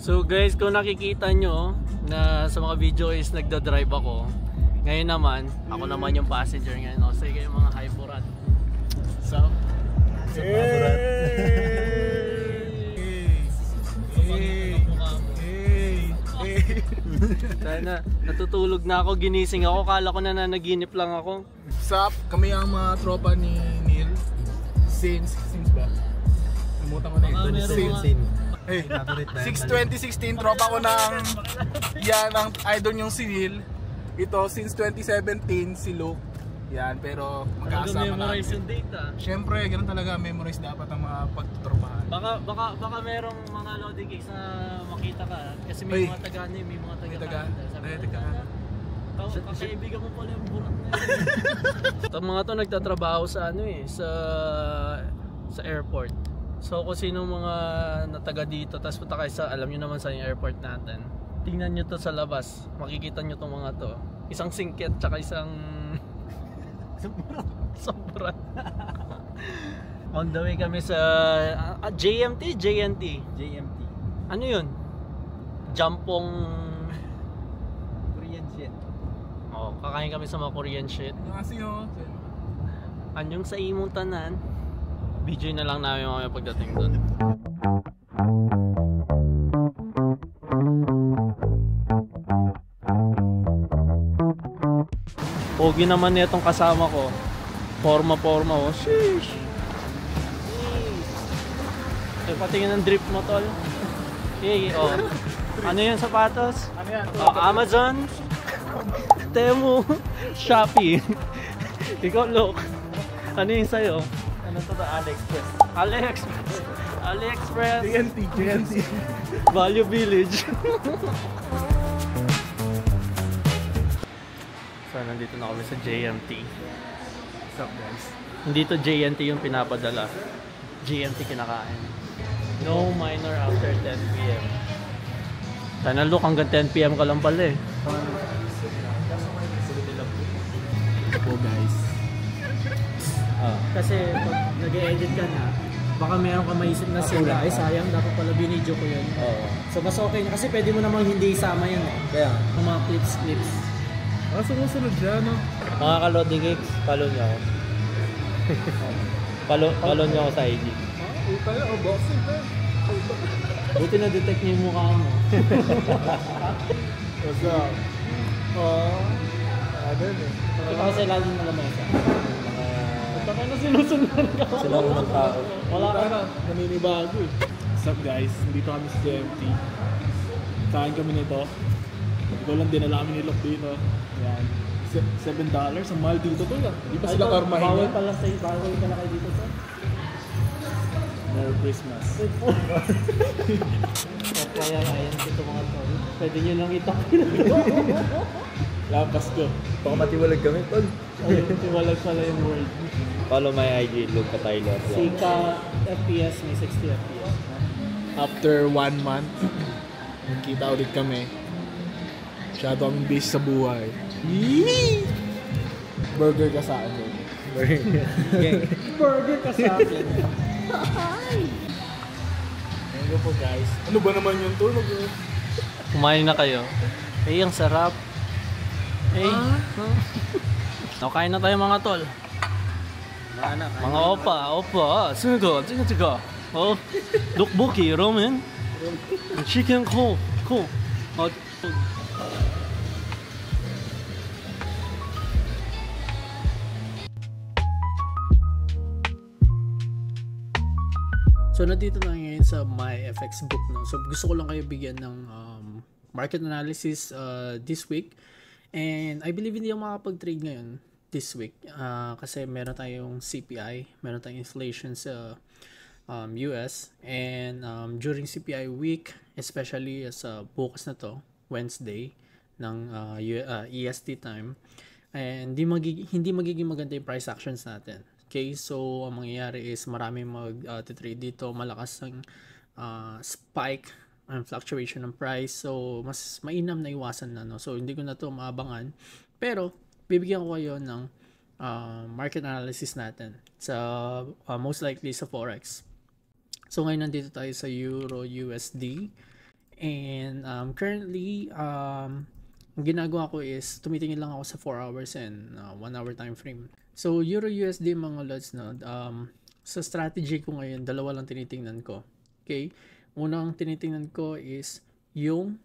So guys, kung nakikita nyo na sa mga video is nagda-drive ako, ngayon naman, ako naman yung passenger ngayon. O, sige kayo mga hyporat. So, sana natutulog na ako, ginising ako, kala ko na nanaginip lang ako. Sup, kami ang mga tropa ni Neil. Since ba? Namutan ko na yun. Since. Hey, 6-2016, tropa ko ng yan, ang idol yung si Neil. Ito, since 2017, si Luke. Yan, pero magkasama namin. Memorize yung data. Siyempre, ganun talaga, memorize dapat ang mga pagtutropahan. Baka merong mga loading gigs na makita ka. Kasi may mga taga may mga taga. Kaibigan mo pala yung burak na yun. Itong mga to nagtatrabaho sa sa airport. So kung sino mga nataga dito, tapos punta kayo sa, alam nyo naman sa yung airport natin. Tingnan nyo to sa labas, makikita nyo tong mga to. Isang singkit, tsaka isang sobrang on the way kami sa JMT. Ano yun? Jampong Korean shit. Oh, kakain kami sa mga Korean shit. Anyong sa imong tanan. Video na lang namin mamaya pagdating doon. Pogi naman nitong kasama ko. Forma oh. Sheesh. Eh, patingin ng drip mo, tol. Hey, oh. Ano yan, sapatos? Ano yan? Oh, Amazon, Temu, Shopee. Ikaw, look. Ano yung sa'yo? Ano to ba? AliExpress. JNT. Value Village. So, nandito na kami sa JMT. What's up, guys? Hindi to JNT yung pinapadala. JMT kinakain. No minor after 10 PM. Sana look, hanggang 10 PM ka lang pala eh. Oh, guys. Kasi pag nag-edit ka na, baka meron ka maisip na sila, ay sayang, dapat pala binidyo ko yun. So mas okay na, kasi pwede mo namang hindi isama yun eh. Kaya Yung mga clips. Sumusunod dyan, no? Mga ka-loading gigs, follow nyo ako. follow nyo ako sa IG. Boxing pa. Buti na-detect niyo yung mukha mo. What's up? Ito kasi lalo na lamesa. Baka na sinusunod ka. sila unang tao. Wala ka na. Naninibago eh. What's up, guys? Nandito kami sa JMT. Kain kami nito. Ikaw lang dinala kami ni Lok dito. Yan. $7. Ang mahal dito to lang. Di pa sila karmahin Bawal yan. pala kayo dito sa. Merry Christmas. Kaya dito mga tol. Pwede nyo lang itapin. Lapas ko. Baka matiwalag kami, tol. Ayun, tiwalag pala yung word. Follow my IG, Luke Kataylo. Sika FPS, may 60 FPS. After 1 month, nagkita ulit kami. Masyado kaming busy sa buhay. Burger ka sa akin. Burger ka sa akin. Thank you po, guys. Ano ba naman yun to? Kumain na kayo. Eh, ang sarap. Eh, no, kain na tayo mga tol. Mga opa. Sino to? Oh, dokboki, ramen. Chicken cool. Oh, so, nandito na ngayon sa MyFX book, no? So, gusto ko lang kayo bigyan ng market analysis this week. And I believe hindi ako makapag-trade ngayon this week. Kasi meron tayong CPI, meron tayong inflation sa US. And during CPI week, especially sa bukas na to, Wednesday, ng EST time, and hindi magiging maganda yung price actions natin. Okay, so ang mangyayari is marami mag-trade dito, malakas ang spike and fluctuation ng price, so mas mainam na iwasan na, no? So hindi ko na to maabangan, pero bibigyan ko kayo ng market analysis natin sa most likely sa Forex. So ngayon nandito tayo sa Euro USD, And currently, ang ginagawa ko is tumitingin lang ako sa 4 hours and 1 hour time frame. So Euro USD mga lods, no, sa strategy ko ngayon, dalawa lang tinitingnan ko. Okay? Unang tinitingnan ko is yung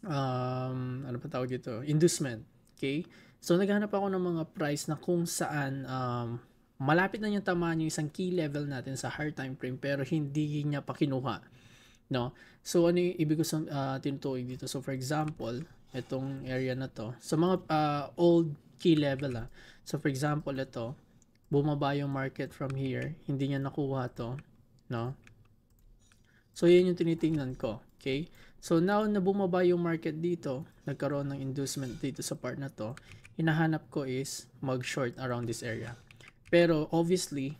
ano pa tawag dito? Inducement. Okay? So naghahanap ako ng mga price na kung saan malapit na niyang tamaan yung isang key level natin sa higher time frame pero hindi niya pa kinuha. No? So ano yung ibig ko tinutukoy dito? So for example, itong area na to, sa mga old key level So for example, ito, bumaba yung market from here, hindi niya nakuha to, no? So yan yung tinitingnan ko, okay? So now na bumaba yung market dito, nagkaroon ng inducement dito sa part na to, hinahanap ko is mag-short around this area. Pero obviously,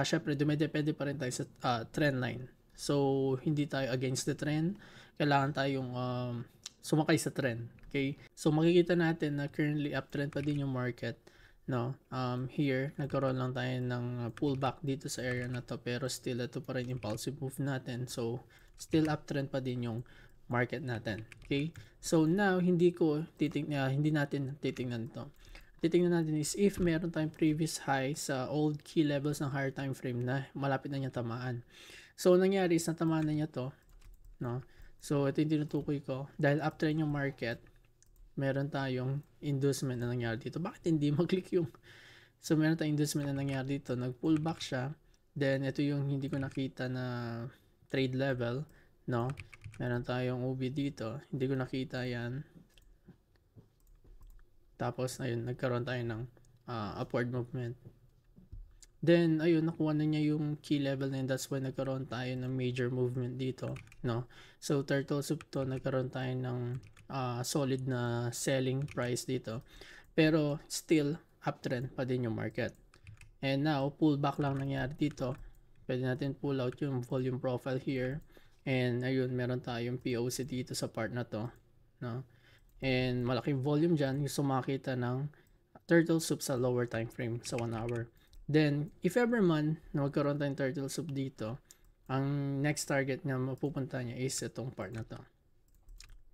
syempre dumedepende pa rin tayo sa trend line. So hindi tayo against the trend, kailangan tayong sumakay sa trend, okay? So makikita natin na currently uptrend pa din yung market, no? Here nagkaroon lang tayo ng pullback dito sa area na to, pero still ito pa rin impulsive move natin. So still uptrend pa din yung market natin, okay? So now hindi natin titingnan to. Titingnan natin is if meron tayong previous high sa old key levels ng higher time frame na malapit na niya tamaan. So nangyari is natamaan na niya to, no? So ito yung tinutukoy ko, dahil uptrend yung market, meron tayong inducement na nangyari dito. Bakit hindi mag-click yung? So meron tayong inducement na nangyari dito, nag-pull back siya. Then ito yung hindi ko nakita na trade level, no? Meron tayong OB dito, hindi ko nakita yan. Tapos ayun, nagkaroon tayo ng upward movement. Then ayun, nakuha na niya yung key level na yun. That's why nagkaroon tayo ng major movement dito, no? So turtle soup to, nagkaroon tayo ng solid na selling price dito. Pero still uptrend pa din yung market. And now, pullback lang nangyari dito. Pwede natin pull out yung volume profile here. And ayun, meron tayong POC dito sa part na to, no? And malaking volume dyan, gusto makita ng turtle soup sa lower time frame sa 1 hour. Then, if ever man na magkaroon tayong turtle soup dito, ang next target na mapupunta niya is itong part na to.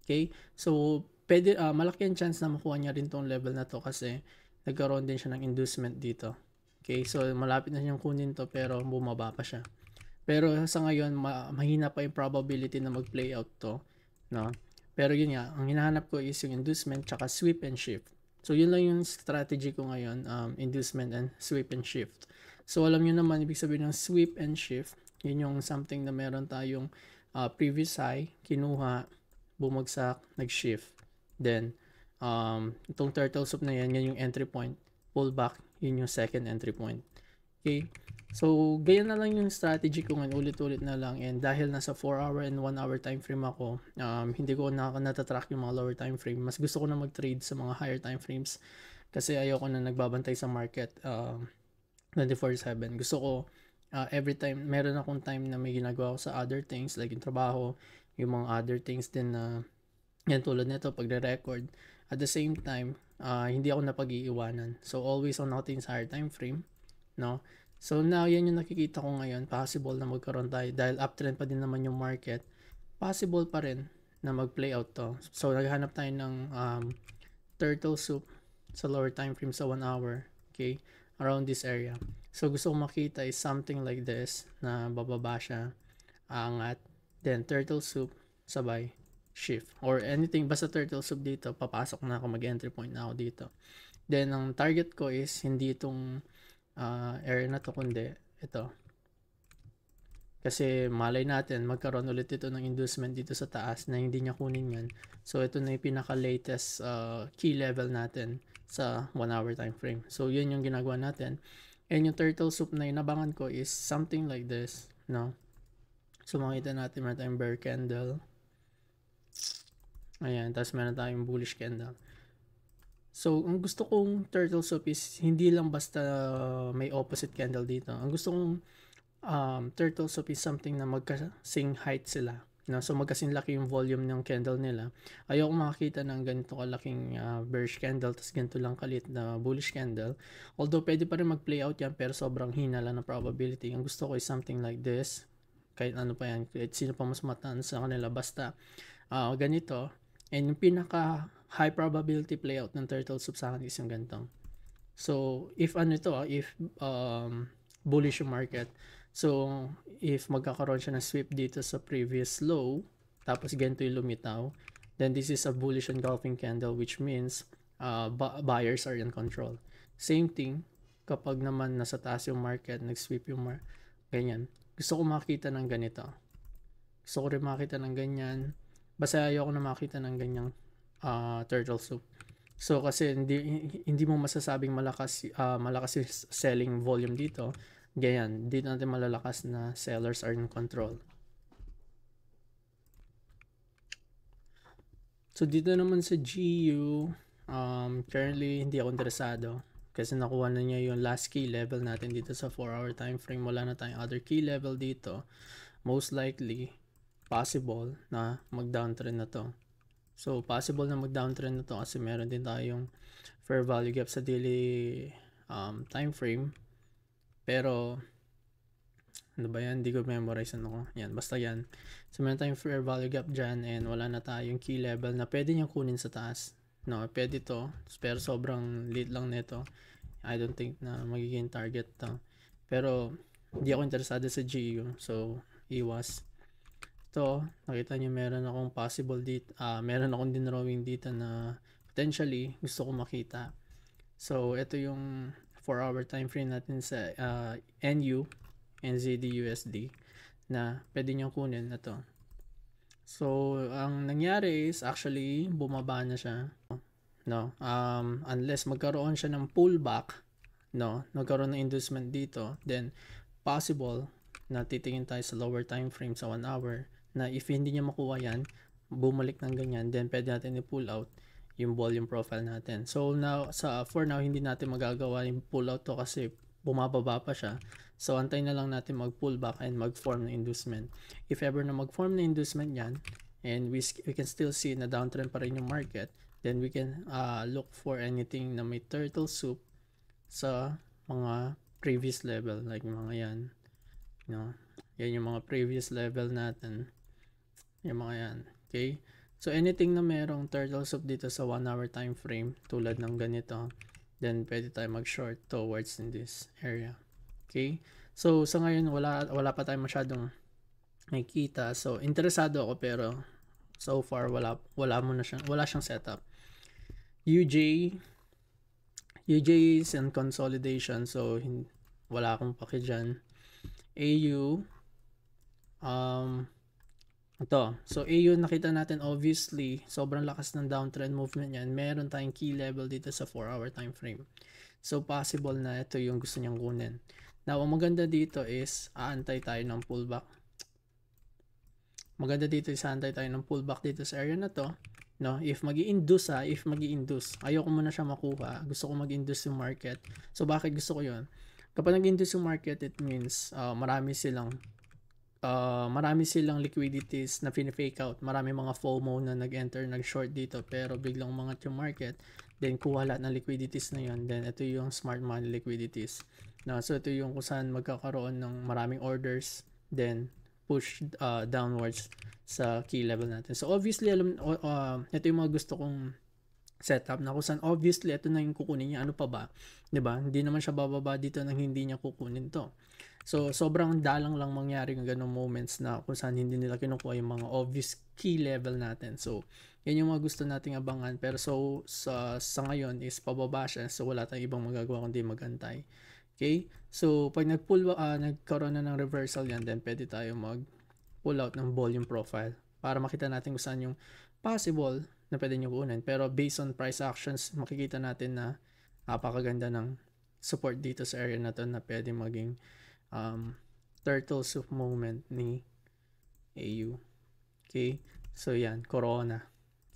Okay? So, pwede, malaki ang chance na makuha niya rin tong level na to kasi nagkaroon din siya ng inducement dito. Okay? So, malapit na siyang kunin to pero bumaba pa siya. Pero sa ngayon, mahina pa yung probability na mag-play out to, no? Pero yun nga, ang hinahanap ko is yung inducement tsaka sweep and shift. So yun lang yung strategy ko ngayon, inducement and sweep and shift. So alam nyo naman, ibig sabihin ng sweep and shift, yun yung something na meron tayong previous high, kinuha, bumagsak, nag-shift. Then, itong turtle soup na yan, yan yung entry point, pullback, yun yung second entry point. Okay? So, ganyan na lang yung strategy ko ngayon, ulit-ulit na lang. And dahil nasa 4 hour and 1 hour time frame ako, hindi ko natatrack yung mga lower time frame. Mas gusto ko na mag-trade sa mga higher time frames kasi ayoko na nagbabantay sa market 24/7. Gusto ko every time, meron akong time na may ginagawa ko sa other things like yung trabaho, yung mga other things din na yan tulad nito, pagre-record. At the same time, hindi ako napag-iiwanan. So, always on natin sa higher time frame, no? So now, yan yung nakikita ko ngayon. Possible na magkaroon tayo. Dahil uptrend pa din naman yung market, possible pa rin na mag-play out to. So, naghahanap tayo ng turtle soup sa lower time frame sa 1 hour. Okay? Around this area. So, gusto kong makita is something like this na bababa siya, angat. Then, turtle soup, sabay, shift. Or anything, basta turtle soup dito, papasok na ako, mag-entry point na ako dito. Then, ang target ko is hindi itong area na to, kundi ito. Kasi malay natin magkaroon ulit ito ng inducement dito sa taas na hindi niya kunin yan. So ito na yung pinaka latest key level natin sa 1 hour time frame. So yun yung ginagawa natin. And yung turtle soup na inabangan ko is something like this, no? So makita natin, meron tayong bear candle. Ayan, tapos meron tayong bullish candle. So, ang gusto kong turtle soup is hindi lang basta may opposite candle dito. Ang gusto kong turtle soup is something na magkasing height sila. No? So, magkasing laki yung volume ng candle nila. Ayoko makakita ng ganito kalaking bearish candle tapos ganito lang kalit na bullish candle. Although, pwede pa rin mag-play out yan pero sobrang hina lang ng probability. Ang gusto ko is something like this. kahit ano pa yan, kahit sino pa mas mataas sa kanila, basta ganito. And yung pinaka high probability playout ng turtle soup sa akin is yung ganitong. So if bullish yung market, so if magkakaroon siya ng sweep dito sa previous low, tapos ganito yung lumitaw, then this is a bullish engulfing candle, which means buyers are in control. Same thing kapag naman nasa taas yung market, nag-sweep yung ganyan. Gusto ko makita ng ganito. Gusto ko rin makita ng ganyan. Basta ayoko na makita ng ganyang turtle soup. So kasi hindi mo masasabing malakas yung selling volume dito. Ganyan, dito natin malalakas na sellers are in control. So dito naman sa GU, currently hindi ako interesado kasi nakuha na niya yung last key level natin dito sa 4-hour time frame. Wala na tayong other key level dito. Most likely possible na mag-downtrend na to. So possible na mag-downtrend na to kasi meron din tayong fair value gap sa daily time frame. Pero ano ba yan? Hindi ko memorize ko. Yan, basta yan. So meron tayong fair value gap dyan and wala na tayong key level na pwede niyang kunin sa taas. No, pwede to. Pero sobrang late lang nito. I don't think na magiging target to. Pero hindi ako interesado sa GU. So iwas. Ito, nakita niyo meron akong possible dito. Meron akong dinrawing dito na potentially gusto ko makita. So ito yung 4-hour time frame natin sa NU NZD/USD na pwede nyo kunin na to. So ang nangyari is actually bumaba na siya, no, unless magkaroon siya ng pullback, no, nagkaroon ng inducement dito, then possible na titingin tayo sa lower time frame sa 1 hour na if hindi niya makuha yan, bumalik ng ganyan, then pwede natin i-pull out yung volume profile natin. So now for now hindi natin magagawa yung pull out to kasi bumababa pa siya. So antay na lang natin mag-pull back and mag-form ng inducement. If ever na mag-form ng inducement yan and we can still see na downtrend pa rin yung market, then we can look for anything na may turtle soup sa mga previous level, like mga yan, no? Yan yung mga previous level natin, yung mga yan. Okay, so anything na merong turtle soup dito sa 1 hour time frame tulad ng ganito, then pwede tayo mag-short towards in this area. Okay, so sa ngayon wala pa tayong masyadong nakikita. So interesado ako pero so far wala siyang setup. UJ is in consolidation, so wala akong paki dyan. AU ito. So AU nakita natin obviously sobrang lakas ng downtrend movement yan. Meron tayong key level dito sa 4-hour time frame. So possible na ito yung gusto niyang kunin. Now, ang maganda dito is aantay tayo ng pullback. Maganda dito is aantay tayo ng pullback dito sa area na to. No, if magi-induce, ayoko muna siya makuha. Gusto ko mag-induce yung market. So bakit gusto ko 'yon? Kapag nag-induce yung market, it means marami silang liquidities na fake out. Marami mga FOMO na nag-enter, nag-short dito pero biglang umangat yung market, then kuha lahat ng liquidities na yun, then ito yung smart money liquidities. No, so ito yung kung saan magkakaroon ng maraming orders, then push downwards sa key level natin. So obviously ito yung mga gusto kong setup na kung saan obviously ito na yung kukunin niya. Ano pa ba? 'Di ba? Hindi naman siya bababa dito nang hindi niya kukunin to. So sobrang dalang lang mangyari ng ganung moments na kung saan hindi nila kinukuha yung mga obvious key level natin. So yan yung mga gusto nating abangan, pero so sa ngayon is pababa siya, so wala tayong ibang magagawa kundi magantay. Okay? So pag nagkaroon na ng reversal yan, then pwede tayo mag-pull out ng volume profile para makita natin kung saan yung possible na pwede nyo kunin. Pero based on price actions, makikita natin na napakaganda ng support dito sa area na to na pwede maging turtle soup moment ni AU. Okay? So yan, Corona.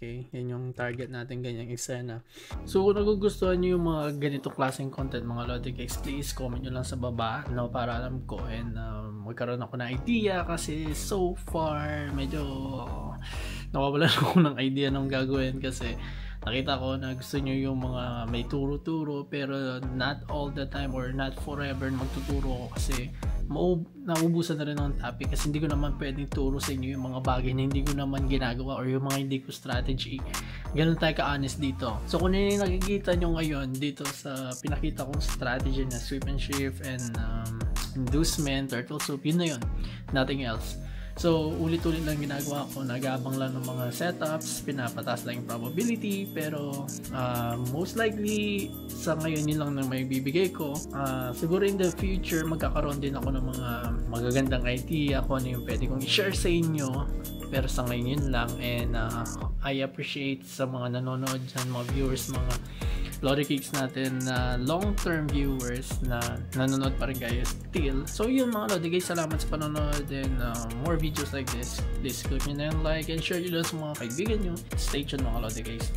Okay, yan yung target natin, ganyang eksena. So kung nagugustuhan nyo yung mga ganito klaseng content, mga Lodi Cakes, please comment nyo lang sa baba, no, para alam ko and magkaroon ako ng idea kasi so far medyo nawawalan ako ng idea ng gagawin kasi nakita ko na gusto nyo yung mga may turo-turo pero not all the time or not forever magtuturo ko kasi nauubusan na rin ng topic kasi hindi ko naman pwedeng turo sa inyo yung mga bagay na hindi ko naman ginagawa or yung mga hindi ko strategy. Ganun tayo ka-honest dito. So kung ano yung nakikita nyo ngayon dito sa pinakita kong strategy na sweep and shift and inducement, turtle soup, yun na yun. Nothing else. So, ulit-ulit lang ginagawa ko, nag-aabang lang ng mga setups, pinapataas lang yung probability, pero most likely, sa ngayon yun lang na may bibigay ko. Siguro in the future, magkakaroon din ako ng mga magagandang idea kung ano yung pwede kong i-share sa inyo, pero sa ngayon yun lang, and I appreciate sa mga nanonood dyan, mga viewers, mga Lodi Cakes natin na long-term viewers na nanonood pa rin kayo still. So yun mga Lodi guys, salamat sa panonood and more videos like this. Please click nyo na yung like and share nyo sa mga kaibigan nyo. Stay tuned mga Lodi guys.